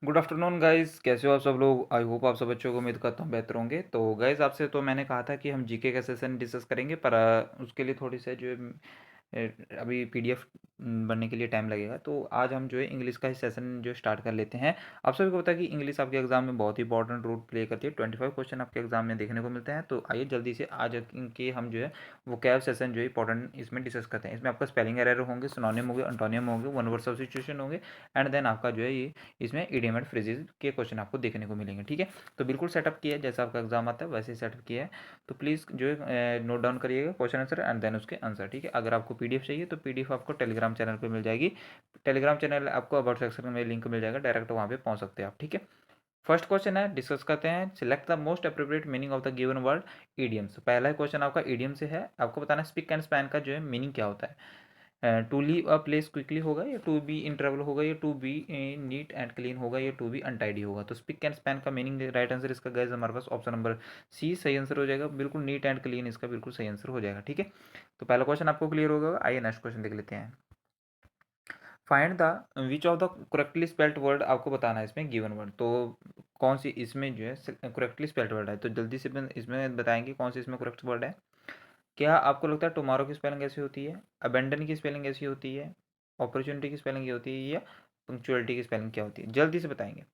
Good afternoon guys, कैसे हो आप सब लोग। आई होप आप सब बच्चों को उम्मीद करता हूँ बेहतर होंगे। तो गाइस आपसे तो मैंने कहा था कि हम जीके का सेशन डिस्कस करेंगे, पर उसके लिए थोड़ी सा जो है अभी पीडीएफ बनने के लिए टाइम लगेगा। तो आज हम जो है इंग्लिश का ही सेशन जो स्टार्ट कर लेते हैं। आप सभी को पता है कि इंग्लिश आपके एग्जाम में बहुत ही इंपॉर्टेंट रोल प्ले करती है। 25 क्वेश्चन आपके एग्जाम में देखने को मिलते हैं। तो आइए जल्दी से आज इनके हम जो है वो कैब सेशन जो है इंपॉर्टेंट इसमें डिस्कस करते हैं। इसमें आपका स्पेलिंग एरर होंगे, सिनोनिम होंगे, अंटोनियम होंगे, वन वर्ड सब्स्टिट्यूशन होंगे, एंड देन आपका जो है ये इसमें इडियम एंड फ्रेजेस के क्वेश्चन आपको देखने को मिलेंगे। ठीक है, तो बिल्कुल सेटअप किया है जैसा आपका एग्जाम आता है वैसे ही सेटअप किया है। तो प्लीज़ जो है नोट डाउन करिएगा क्वेश्चन आंसर एंड देन उसके आंसर। ठीक है, अगर आपको पीडीएफ चाहिए तो पीडीएफ आपको टेलीग्राम चैनल पे मिल जाएगी। टेलीग्राम चैनल आपको अबाउट सेक्शन में लिंक मिल जाएगा, डायरेक्ट वहाँ पे पहुँच सकते हैं आप। ठीक है, फर्स्ट क्वेश्चन है, डिस्कस करते हैं। Select the most appropriate meaning of the given word idioms. पहला क्वेश्चन आपका ईडियम से है, आपको बताना है स्पीक एंड स्पैन का जो है मीनिंग क्या होता है। To leave a place quickly होगा, या टू बी इन ट्रबल होगा, या to be neat and clean होगा, या टू बी अनटाइडी होगा। तो स्पीक एंड स्पैन का मीनिंग राइट आंसर इसका गैस हमारे पास ऑप्शन नंबर सी सही आंसर हो जाएगा। बिल्कुल नीट एंड क्लीन इसका बिल्कुल सही आंसर हो जाएगा। ठीक है, तो पहला क्वेश्चन आपको क्लियर होगा। आइए नेक्स्ट क्वेश्चन देख लेते हैं। Find the which of the correctly spelled word, आपको बताना है इसमें गिवन वर्ड। तो कौन सी इसमें जो है करेक्टली स्पेल्ड वर्ड है, तो जल्दी से इसमें बताएंगे कौन सी इसमें करेक्ट वर्ड है। क्या आपको लगता है टुमारो की स्पेलिंग ऐसी होती है, अबेंडन की स्पेलिंग ऐसी होती है, अपॉर्चुनिटी की स्पेलिंग ये होती है, या पंक्चुअलिटी की स्पेलिंग क्या होती है, जल्दी से बताएंगे।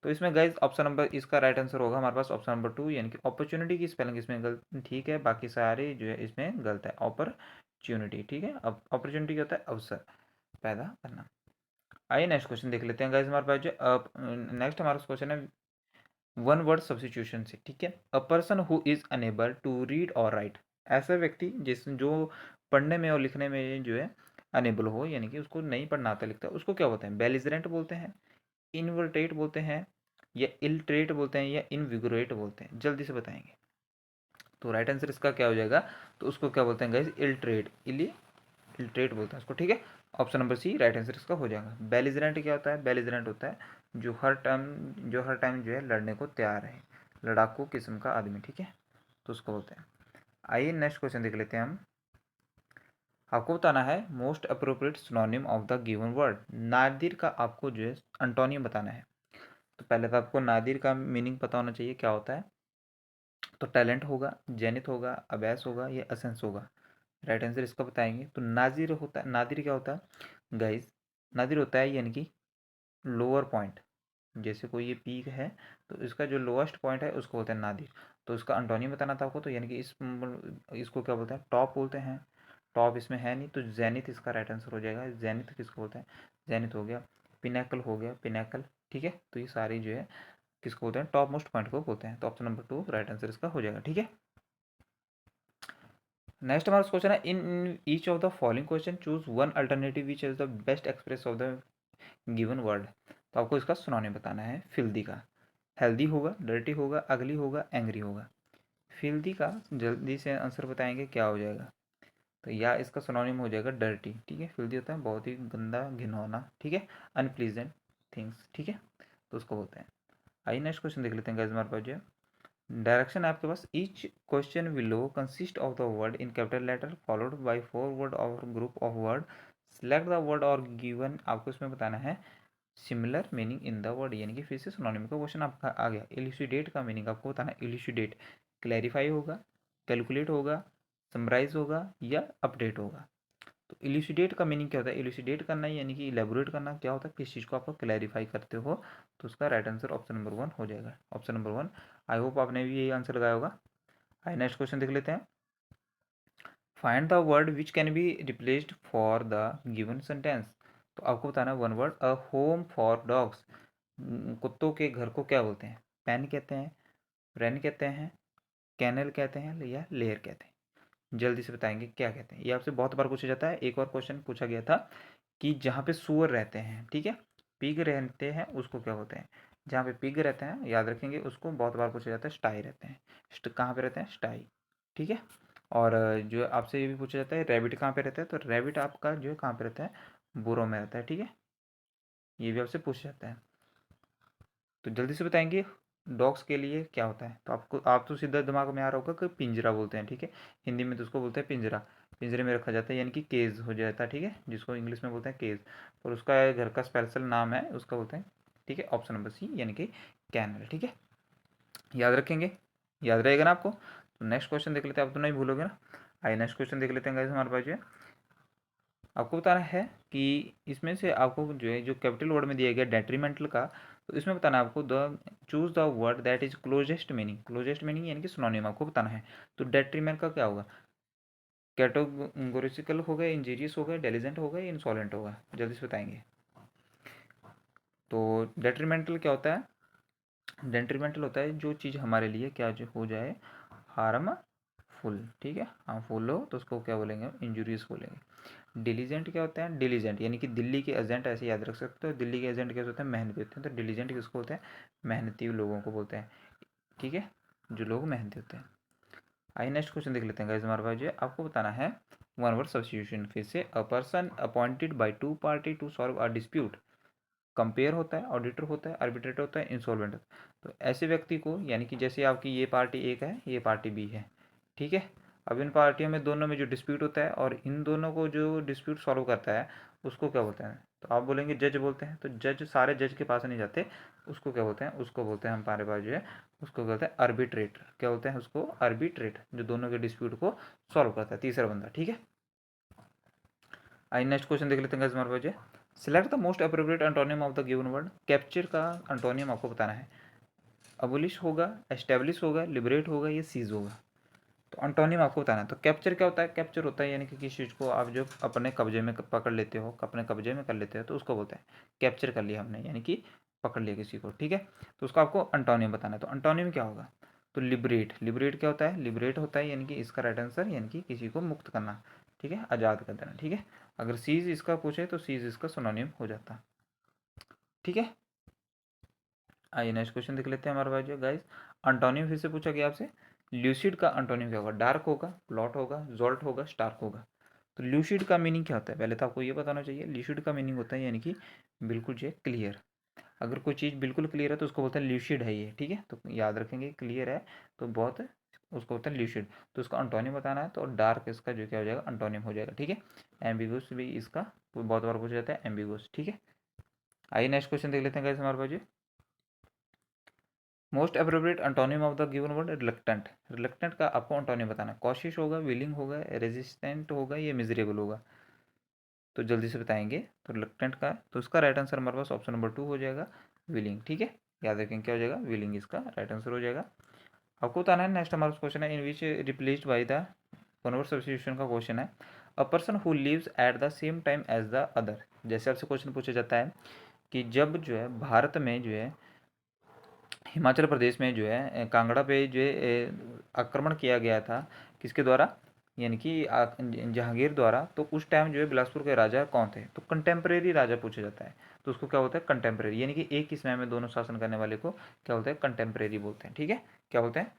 तो इसमें गाइज ऑप्शन नंबर इसका राइट आंसर होगा हमारे पास ऑप्शन नंबर 2, यानी कि अपॉर्चुनिटी की स्पेलिंग इसमें गलत ठीक है, बाकी सारे जो है इसमें गलत है। अपॉर्चुनिटी, ठीक है, अब अपॉर्चुनिटी क्या होता है, अवसर पैदा करना। आइए नेक्स्ट क्वेश्चन देख लेते हैं गाइज हमारे पास जो नेक्स्ट हमारा क्वेश्चन है वन वर्ड सब्स्टिट्यूशन से। ठीक है, a person who is unable to read और राइट, ऐसा व्यक्ति जिस जो पढ़ने में और लिखने में जो है अनेबल हो, यानी कि उसको नहीं पढ़ना आता लिखता, उसको क्या बोलते हैं, बेलिजरेंट बोलते हैं, इनवर्टेट बोलते हैं, या इलट्रेट बोलते हैं, या इनविगोरेट बोलते हैं, जल्दी से बताएंगे। तो राइट आंसर इसका क्या हो जाएगा, तो उसको क्या बोलते हैं गाइज, इलट्रेट, इल्ट्रेट बोलते हैं उसको। ठीक है, option number C right answer इसका हो जाएगा। बेलिजरेंट क्या होता है, बेलिजरेंट होता है जो हर टाइम जो है लड़ने को तैयार है, लड़ाकू किस्म का आदमी। ठीक है, तो उसको बोलते हैं। आइए नेक्स्ट क्वेश्चन देख लेते हैं हम। आपको बताना है most appropriate synonym of the given word. Nadir का आपको जो है अंटोनियम बताना है। तो पहले तो आपको नादिर का मीनिंग पता होना चाहिए क्या होता है। तो टैलेंट होगा, जेनिथ होगा, अबैस होगा, या असेंस होगा। राइट आंसर इसका बताएंगे। तो नाजिर होता है, नादिर क्या होता है गाइस, नादिर होता है यानी कि लोअर पॉइंट। जैसे कोई ये पीक है तो इसका जो लोएस्ट पॉइंट है उसको बोलते हैं नादिर। तो इसका अंटोनियम बताना था आपको, तो यानी कि इसको क्या बोलते हैं, टॉप बोलते हैं। टॉप इसमें है नहीं, तो जेनिथ इसका राइट आंसर हो जाएगा। जेनिथ किसको बोलते हैं, जेनिथ हो गया, पिनेकल हो गया, पिनेकल। ठीक है, तो ये सारी जो है किसको बोलते हैं, टॉप मोस्ट पॉइंट को बोलते हैं। तो ऑप्शन नंबर 2 राइट आंसर इसका हो जाएगा। ठीक है, नेक्स्ट हमारा क्वेश्चन है, in each of the following question choose one alternative which is the best express of the given word. तो आपको इसका सिनोनिम बताना है। फिल्दी का हेल्दी होगा, डर्टी होगा, अगली होगा, एंग्री होगा। फिल्दी का जल्दी से आंसर बताएंगे क्या हो जाएगा, तो या इसका सिनोनिम हो जाएगा डर्टी। ठीक है, फिल्दी होता है बहुत ही गंदा, घिनौना। ठीक है, अनप्लीजेंट थिंग्स। ठीक है, तो उसको बोलते हैं। आइए नेक्स्ट क्वेश्चन देख लेते हैं गाइस हमारे पास जो डायरेक्शन है आपके पास। Each question below consist of the word in capital letter followed by four word or group of word. Select the word और गिवन, आपको इसमें बताना है similar meaning in the word, यानी कि फिर से सिनोनिम का क्वेश्चन आपका आ गया। इल्यूसिडेट का मीनिंग आपको बताना है। इल्यूसिडेट क्लैरिफाई होगा, कैलकुलेट होगा, समराइज होगा, या अपडेट होगा। तो इल्यूसिडेट का मीनिंग क्या होता है, इल्यूसिडेट करना यानी कि इलेबोरेट करना। क्या होता है, किस चीज़ को आप क्लैरिफाई करते हो। तो उसका राइट आंसर ऑप्शन नंबर 1 हो जाएगा, ऑप्शन नंबर 1। आई होप आपने भी यही आंसर लगाया होगा। आइए नेक्स्ट क्वेश्चन देख लेते हैं। Find the word which can be replaced for the given sentence. तो आपको बताना है one word, a home for dogs. कुत्तों के घर को क्या बोलते हैं, पेन कहते हैं, रेन कहते हैं, कैनल कहते हैं, या लेयर कहते हैं, जल्दी से बताएंगे क्या कहते हैं। ये आपसे बहुत बार पूछा जाता है। एक और क्वेश्चन पूछा गया था कि जहाँ पे सुअर रहते हैं, ठीक है, पिग रहते हैं, उसको क्या बोलते हैं। जहाँ पे पिग रहते हैं याद रखेंगे, उसको बहुत बार पूछा जाता है स्टाई रहते हैं। कहाँ पे रहते हैं, स्टाई। ठीक है, और जो आपसे ये भी पूछा जाता है रैबिट कहाँ पे रहता है, तो रैबिट आपका जो है कहाँ पे रहता है, बुरो में रहता है। ठीक है, ये भी आपसे पूछा जाता है। तो जल्दी से बताएंगे डॉग्स के लिए क्या होता है। तो आप तो सीधा दिमाग में आ रहा होगा कि पिंजरा बोलते हैं। ठीक है, हिंदी में तो उसको बोलते हैं पिंजरा। पिंजरे में रखा जाता है यानी कि केज हो जाता है। ठीक है, जिसको इंग्लिश में बोलते हैं केज। और उसका घर का स्पेशल नाम है, उसका बोलते हैं ठीक है, ऑप्शन नंबर सी यानी कि कैनल। ठीक है, याद रखेंगे, याद रहेगा ना आपको। तो नेक्स्ट क्वेश्चन देख लेते हैं, आप तो नहीं भूलोगे ना। आइए नेक्स्ट क्वेश्चन देख लेते हैं गाइस। हमारे पास जो है आपको बताना है कि इसमें से आपको जो है जो कैपिटल वर्ड में दिया गया डेट्रीमेंटल का, तो इसमें बताना है आपको the choose the word that is closest meaning. Closest meaning यानी कि सिनोनिम आपको बताना है। तो डेट्रीमेंट का क्या होगा, कैटेगोरिकल होगा, इंजीरियस होगा, डेलीजेंट होगा या इंसॉलेंट होगा, जल्दी से बताएंगे। तो डेट्रीमेंटल क्या होता है, डेट्रीमेंटल होता है जो चीज़ हमारे लिए क्या जो हो जाए हार्मफुल। ठीक है, हार्मफुल हो तो उसको क्या बोलेंगे, इंजूरियस बोलेंगे। डिलीजेंट क्या होता है, डिलीजेंट यानी कि दिल्ली के एजेंट, ऐसे याद रख सकते हो। दिल्ली के एजेंट कैसे होते हैं, मेहनती होते हैं। तो डिलीजेंट किसको होते हैं, मेहनती लोगों को बोलते हैं। ठीक है, जो लोग मेहनती होते हैं। आइए नेक्स्ट क्वेश्चन देख लेते हैं गाइस। हमारे पास जो है आपको बताना है वन वर्ड सब्स्टिट्यूशन। फिर से a person appointed by two party to solve a dispute. Compare होता है, ऑडिटर होता है, आर्बिट्रेटर होता है, इंसॉल्वेंट। तो ऐसे व्यक्ति को, यानी कि जैसे आपकी ये पार्टी एक है, ये पार्टी बी है। ठीक है, अब इन पार्टियों में दोनों में जो डिस्प्यूट होता है और इन दोनों को जो डिस्प्यूट सॉल्व करता है उसको क्या बोलते हैं, तो आप बोलेंगे जज बोलते हैं। तो जज सारे जज के पास नहीं जाते, उसको क्या बोलते हैं, उसको बोलते हैं हमारे पास जो है उसको बोलते हैं आर्बिट्रेटर। क्या बोलते हैं उसको, आर्बिट्रेटर, जो दोनों के डिस्प्यूट को सॉल्व करता है, तीसरा बंदा। ठीक है, आइए नेक्स्ट क्वेश्चन देख लेते हैं हमारे पास जो है select the most appropriate antonym of the given word. Capture का एंटोनिम आपको बताना है। अबोलिश होगा, एस्टेब्लिश होगा, लिबरेट होगा, या सीज होगा। तो एंटोनिम आपको बताना है। तो कैप्चर क्या होता है, कैप्चर होता है यानी कि किसी चीज़ को आप जो अपने कब्जे में पकड़ लेते हो, अपने कब्जे में कर लेते हो, तो उसको बोलते हैं कैप्चर कर लिया हमने, यानी कि पकड़ लिया किसी को। ठीक है, तो उसको आपको एंटोनिम बताना है। तो एंटोनिम क्या होगा, तो लिबरेट। लिबरेट क्या होता है, लिबरेट होता है यानी कि इसका राइट आंसर यानी कि किसी को मुक्त करना। ठीक है, आज़ाद कर देना। ठीक है, अगर सीज इसका पूछे तो सीज इसका सिनोनिम हो जाता। ठीक है, आइए नेक्स्ट क्वेश्चन देख लेते हैं हमारे पास जो गाइस। अंटोनिम फिर से पूछा गया आपसे। ल्यूसिड का अंटोनिम क्या होगा, डार्क होगा, प्लॉट होगा, जोल्ट होगा, स्टार्क होगा। तो ल्यूसिड का मीनिंग क्या होता है, पहले तो आपको ये बताना चाहिए। ल्यूसिड का मीनिंग होता है यानी कि बिल्कुल जो है क्लियर। अगर कोई चीज़ बिल्कुल क्लियर है तो उसको बोलते हैं ल्यूसिड है ये। ठीक है, तो याद रखेंगे क्लियर है तो बहुत, उसको बोलते हैं ल्यूसिड। तो उसका अंटोनिम बताना है, तो डार्क इसका जो क्या हो जाएगा, अंटोनिम हो जाएगा। ठीक है, एम्बिगुअस भी इसका बहुत बार पूछा जाता है, एम्बिगुअस। ठीक है, आइए नेक्स्ट क्वेश्चन देख लेते हैं गाइस हमारे पास जो most appropriate antonym of the given word reluctant. Reluctant का आपको अंटोनिम बताना है। कॉशियस होगा, विलिंग होगा, रेजिस्टेंट होगा, या मिजरेबल होगा। तो जल्दी से बताएंगे। तो रिलक्टेंट का, तो उसका राइट आंसर हमारे पास ऑप्शन नंबर 2 हो जाएगा, विलिंग। ठीक है, याद रखेंगे क्या हो जाएगा, विलिंग इसका राइट आंसर हो जाएगा। आपको बताना है नेक्स्ट हमारा क्वेश्चन है in which replaced by the one word substitution का क्वेश्चन है। A person who lives at the same time as the other. जैसे आपसे क्वेश्चन पूछा जाता है कि जब जो है भारत में जो है हिमाचल प्रदेश में जो है कांगड़ा पे जो है आक्रमण किया गया था, किसके द्वारा, यानी कि जहांगीर द्वारा। तो उस टाइम जो है बिलासपुर के राजा कौन थे, तो कंटेम्प्रेरी राजा पूछा जाता है। तो उसको क्या होता है, कंटेम्प्रेरी, यानी कि एक ही समय में दोनों शासन करने वाले को क्या बोलते हैं, कंटेम्प्रेरी बोलते हैं। ठीक है, क्या बोलते हैं,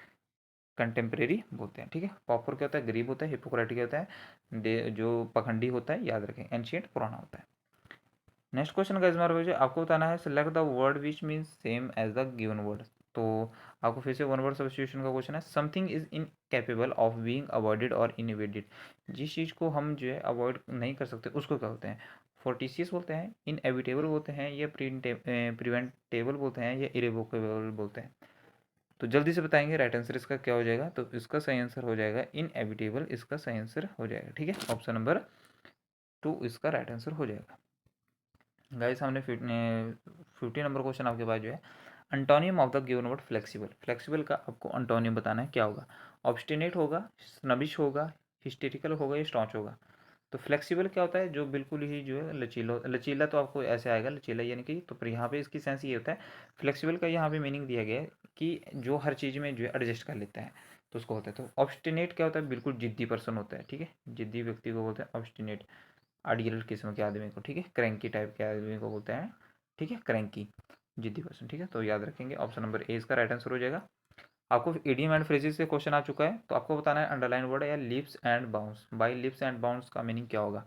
कंटेम्प्रेरी बोलते हैं। ठीक है, पॉपर क्या होता है, गरीब होता है। हिपोक्रेटिक क्या होता है, जो पखंडी होता है, याद रखें। एंशियंट, पुराना होता है। नेक्स्ट क्वेश्चन का इसमें आपको बताना है select the word which means same as the given word. तो आपको फिर से वन वर्ड सब्स्टिट्यूशन का क्वेश्चन है। Something is incapable of being avoided और इनएविडेड। जिस चीज़ को हम जो है अवॉइड नहीं कर सकते उसको क्या बोलते हैं, फोर्टिशियस बोलते हैं, इनएविटेबल बोलते हैं, या प्रिवेंटेबल बोलते हैं, या इरेवोकेबल बोलते हैं। तो जल्दी से बताएंगे राइट आंसर इसका क्या हो जाएगा। तो इसका सही आंसर हो जाएगा इनएविटेबल, इसका सही आंसर हो जाएगा। ठीक है, ऑप्शन नंबर 2 इसका राइट आंसर हो जाएगा। गाइस हमने 50 नंबर क्वेश्चन आपके पास जो है antonym of the given word flexible. Flexible का आपको अंटोनियम बताना है, क्या होगा, ऑब्स्टिनेट होगा, स्नबिश होगा, हिस्टेरिकल होगा, या स्टॉन्च होगा। तो फ्लेक्सिबल क्या होता है, जो बिल्कुल ही जो है लचीला। लचीला तो आपको ऐसे आएगा, लचीला यानी कि, तो पर यहाँ पे इसकी सेंस ये होता है, फ्लेक्सिबल का यहाँ पे मीनिंग दिया गया है कि जो हर चीज़ में जो है एडजस्ट कर लेता है, तो उसको होता है। तो ऑब्स्टिनेट क्या होता है, बिल्कुल जिद्दी पर्सन होता है। ठीक है, जिद्दी व्यक्ति को बोलते हैं ऑब्स्टिनेट, आइडियल किस्म के आदमी को। ठीक है, क्रैंकी टाइप के आदमी को बोलते हैं। ठीक है, क्रैंकी, जिद्दी पर्सन। ठीक है, तो याद रखेंगे ऑप्शन नंबर ए इसका राइट आंसर हो जाएगा। आपको इडियम एंड फ्रेजेस से क्वेश्चन आ चुका है, तो आपको बताना है अंडरलाइन वर्ड या lips and bounce. By lips and bounce का मीनिंग क्या होगा,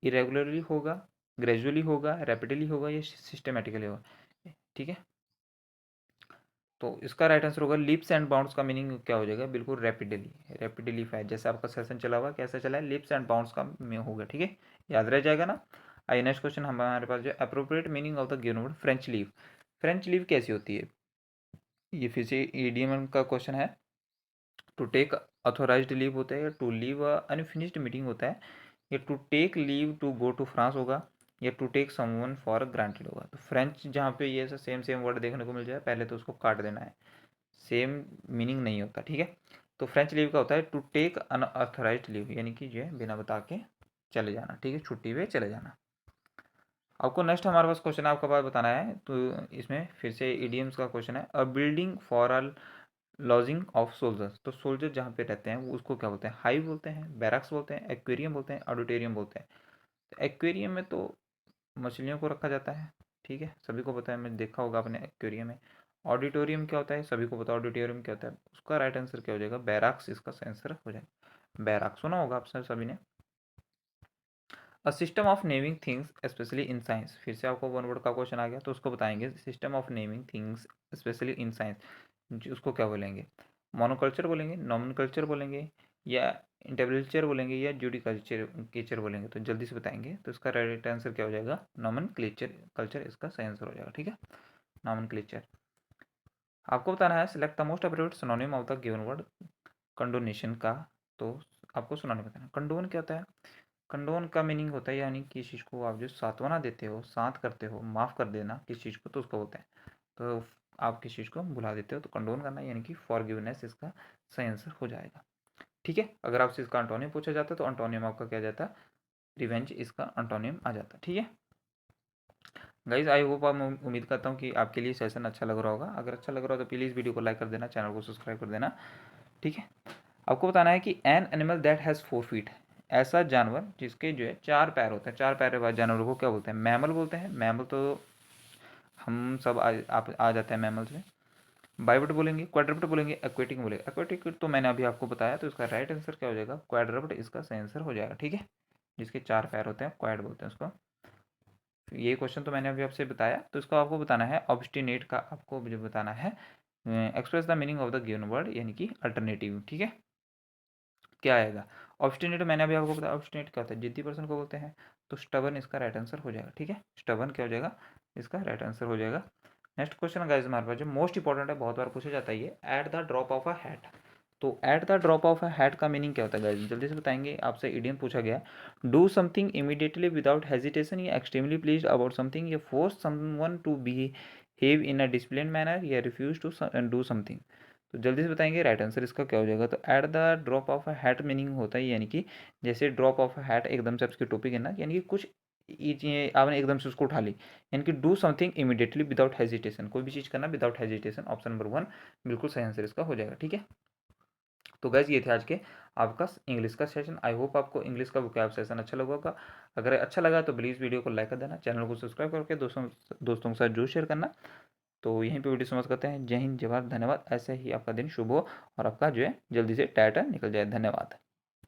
इरेगुलरली होगा, ग्रेजुअली होगा, रैपिडली होगा, या सिस्टमेटिकली होगा। ठीक है, तो इसका राइट आंसर होगा लिप्स एंड बाउंड्स का मीनिंग क्या हो जाएगा, बिल्कुल रैपिडली। रैपिडली फाइट, जैसे आपका सेशन चला हुआ कैसा चला है, लिप्स एंड बाउंड्स का में होगा। ठीक है, याद रह जाएगा ना। आइए नेक्स्ट क्वेश्चन हमारे पास जो appropriate meaning of the given word French leave. French leave कैसी होती है? ये फिर से ईडीएम का क्वेश्चन है। टू टेक ऑथोराइज्ड लीव होता है, या टू लीव अनफिनिश्ड मीटिंग होता है, या to take leave to go to France होगा, या to take someone for granted होगा। तो फ्रेंच जहाँ पे ये सेम सेम वर्ड देखने को मिल जाए, पहले तो उसको काट देना है, सेम मीनिंग नहीं होता, ठीक है। तो फ्रेंच लीव का होता है टू टेक अनऑथराइज्ड लीव, यानी कि जो है बिना बता के चले जाना, ठीक है, छुट्टी पे चले जाना। आपको नेक्स्ट हमारे पास क्वेश्चन आपका पास बताना है, तो इसमें फिर से इडियम्स का क्वेश्चन है। A building for a lodging of soldiers, तो सोल्जर जहाँ पे रहते हैं वो उसको क्या बोलते हैं? हाइव बोलते हैं, बैरक्स बोलते हैं, एक्वेरियम बोलते हैं, ऑडिटोरियम बोलते हैं। तो एक्वेरियम में तो मछलियों को रखा जाता है, ठीक है, सभी को पता है, मैं देखा होगा आपने एक्वेरियम में। ऑडिटोरियम क्या होता है? सभी को पता है ऑडिटोरियम क्या होता है। उसका राइट आंसर क्या हो जाएगा? बैराक्स इसका आंसर हो जाएगा। बैराक्स सुना होगा आप सभी ने। A system of naming things specially in science, फिर से आपको वन वर्ड का क्वेश्चन आ गया, तो उसको बताएंगे। System of naming things specially in science, उसको क्या बोलेंगे? मोनोकल्चर बोलेंगे, नॉमनकल्चर बोलेंगे, या इंटेबल्चर बोलेंगे, या जूडिकल्चर केचर बोलेंगे? तो जल्दी से बताएंगे। तो इसका राइट आंसर क्या हो जाएगा? नॉमनक्लेचर कल्चर इसका सही आंसर हो जाएगा, ठीक है, नॉमनक्लेचर। आपको बताना है select the most appropriate synonym of the given word condonation का। तो आपको सिनोनिम बताना। कंडोन क्या होता है? कंडोन का मीनिंग होता है यानी किसी चीज़ को आप जो सांत्वना देते हो, शांत करते हो, माफ़ कर देना किसी चीज़ को, तो उसको बोलते हैं। तो आप किसी चीज़ को भुला देते हो तो कंडोन करना, यानी कि फॉरगिवनेस इसका सही आंसर हो जाएगा, ठीक है। अगर आपसे इसका अंटोनियम पूछा जाता है तो अंटोनियम आपका क्या जाता है? रिवेंज इसका अंटोनियम आ जाता है, ठीक है। गाइज आई होप, आप उम्मीद करता हूँ कि आपके लिए सेशन अच्छा लग रहा होगा। अगर अच्छा लग रहा हो तो प्लीज़ वीडियो को लाइक कर देना, चैनल को सब्सक्राइब कर देना, ठीक है। आपको बताना है कि an animal that has 4 feet, ऐसा जानवर जिसके जो है 4 पैर होते हैं, 4 पैर वाले जानवर को क्या बोलते हैं? मैमल बोलते हैं। मैमल तो हम सब आप आ जाते हैं मैमल से। बाइवर्ट बोलेंगे, क्वाड्रप्ट बोलेंगे, एक्वेटिक बोलेंगे। एक्वेटिक तो मैंने अभी आपको बताया, तो इसका राइट आंसर क्या हो जाएगा? क्वाड्रप्ट इसका सही आंसर हो जाएगा, ठीक है। जिसके 4 पैर होते हैं क्वाड बोलते हैं उसको। ये क्वेश्चन तो मैंने अभी आपसे बताया, तो इसको आपको बताना है ऑब्स्टिनेट का, आपको मुझे बताना है express the meaning of the given word, यानी कि अल्टरनेटिव, ठीक है। क्या आएगा? ऑब्स्टिनेट मैंने अभी आपको बताया, ऑब्स्टिनेट क्या होता है? जिद्दी पर्सन को बोलते हैं। तो स्टबन इसका राइट आंसर हो जाएगा, ठीक है। स्टबन क्या हो जाएगा? इसका राइट आंसर हो जाएगा। नेक्स्ट क्वेश्चन गाइस हमारे पास जो मोस्ट इंपॉर्टेंट है, बहुत बार पूछा जाता है ये, at the drop of a hat. तो at the drop of a hat का मीनिंग क्या होता है गाइस? जल्दी से बताएंगे। आपसे इडियम पूछा गया, do something immediately without hesitation, या एक्सट्रीमली प्लीज्ड अबाउट समथिंग, या force someone to behave in a discipline manner, या रिफ्यूज टू डू समथिंग। तो जल्दी से बताएंगे राइट आंसर इसका क्या हो जाएगा? तो at the drop of a hat meaning होता है, यानी कि जैसे ड्रॉप ऑफ अ हैट एकदम से आपकी टोपी गिरना, यानी कि कुछ आपने एकदम से उसको उठा ली, यानी कि do something immediately without hesitation, कोई भी चीज़ करना विदाउट हेजिटेशन। ऑप्शन नंबर 1 बिल्कुल सही आंसर इसका हो जाएगा, ठीक है। तो गैस ये थे आज के आपका इंग्लिश का सेशन। आई होप आपको इंग्लिश का वोकैब सेशन अच्छा लगा होगा। अगर अच्छा लगा तो प्लीज़ वीडियो को लाइक कर देना, चैनल को सब्सक्राइब करके दोस्तों दोस्तों के साथ जरूर शेयर करना। तो यहीं पे वीडियो समाप्त करते हैं। जय हिंद, जय भारत, धन्यवाद। ऐसे ही आपका दिन शुभ हो और आपका जो है जल्दी से टाटा निकल जाए। धन्यवाद।